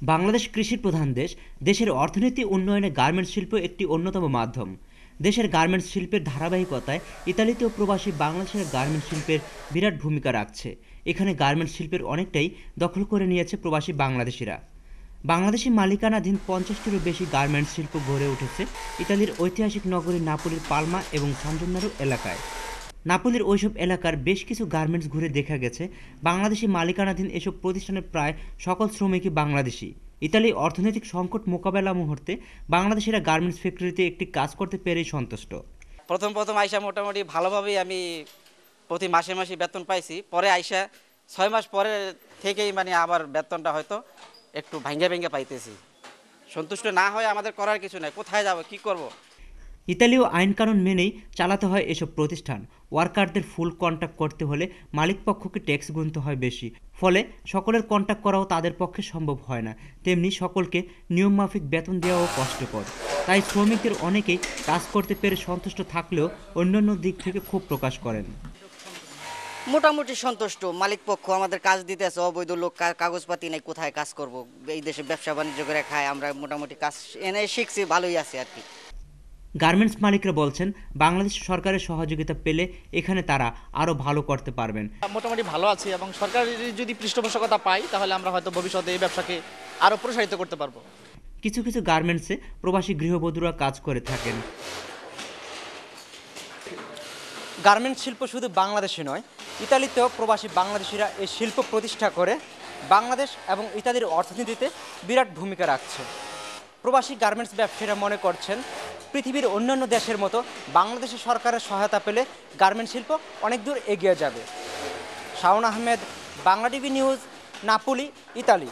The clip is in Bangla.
বাংলাদেশ কৃষির প্রধান দেশ। দেশের অর্থনীতি উন্নয়নে গার্মেন্টস শিল্প একটি অন্যতম মাধ্যম। দেশের গার্মেন্টস শিল্পের ধারাবাহিকতায় ইতালিতেও প্রবাসী বাংলাদেশের গার্মেন্টস শিল্পের বিরাট ভূমিকা রাখছে। এখানে গার্মেন্টস শিল্পের অনেকটাই দখল করে নিয়েছে প্রবাসী বাংলাদেশিরা। বাংলাদেশি মালিকানাধীন ৫০টিরও বেশি গার্মেন্টস শিল্প গড়ে উঠেছে ইতালির ঐতিহাসিক নগরী নাপোলির পালমা এবং সান জেন্নারো এলাকায়। নাপোলির ওইসব এলাকার বেশ কিছু গার্মেন্টস ঘুরে দেখা গেছে বাংলাদেশি মালিকানাধীন এসব প্রতিষ্ঠানের প্রায় সকল শ্রমিকই বাংলাদেশি। ইতালি অর্থনৈতিক সংকট মোকাবেলা মুহূর্তে বাংলাদেশিরা গার্মেন্টস ফ্যাক্টরিতে একটি কাজ করতে পেরেই সন্তুষ্ট। প্রথম আইসা মোটামুটি ভালোভাবেই আমি প্রতি মাসে বেতন পাইছি। পরে আইসা ৬ মাস পরে থেকেই আবার বেতনটা হয়তো একটু ভেঙে পাইতেছি। সন্তুষ্ট না হয় আমাদের করার কিছু নাই, কোথায় যাব, কি করব। ইতালীয় আইনকানুন মেনেই চালাতে হয় এসব প্রতিষ্ঠান। ওয়ার্কারদের ফুল কন্ট্রাক্ট করতে হলে মালিকপক্ষকে ট্যাক্স গুনতে হয় বেশি, ফলে সকলের কন্ট্রাক্ট করাও তাদের পক্ষে সম্ভব হয় না। তেমনি সকলকে নিয়মমাফিক বেতন দেওয়াও কষ্টকর। তাই শ্রমিকদের অনেকেই কাজ করতে পেরে সন্তুষ্ট থাকলেও অন্যান্য দিক থেকে ক্ষোভ প্রকাশ করেন। মোটামুটি সন্তুষ্ট। মালিক পক্ষ আমাদের কাজ দিতেছে, অবৈধ লোক, কাগজপাতি নেই, কোথায় কাজ করব। এই দেশে ব্যবসা বাণিজ্য করে খায়, আমরা মোটামুটি কাজ এনে শিখছি, ভালোই আছে আর কি। গার্মেন্টস মালিকরা বলছেন বাংলাদেশ সরকারের সহযোগিতা পেলে এখানে তারা আরও ভালো করতে পারবেন। মোটামুটি ভালো আছি এবং সরকারের যদি পৃষ্ঠপোষকতা পাই তাহলে আমরা হয়তো ভবিষ্যতে এই ব্যবসাকে আরও প্রসারিত করতে পারবো। কিছু কিছু গার্মেন্টসে প্রবাসী গৃহবধূরা কাজ করে থাকেন। গার্মেন্টস শিল্প শুধু বাংলাদেশে নয়, ইতালিতেও প্রবাসী বাংলাদেশিরা এই শিল্প প্রতিষ্ঠা করে বাংলাদেশ এবং ইতালির অর্থনীতিতে বিরাট ভূমিকা রাখছে। প্রবাসী গার্মেন্টস ব্যবসায়ীরা মনে করছেন পৃথিবীর অন্যান্য দেশের মতো বাংলাদেশের সরকারের সহায়তা পেলে গার্মেন্টস শিল্প অনেক দূর এগিয়ে যাবে। Shaon Ahmed, Bangla TV news, Napoli, Italy.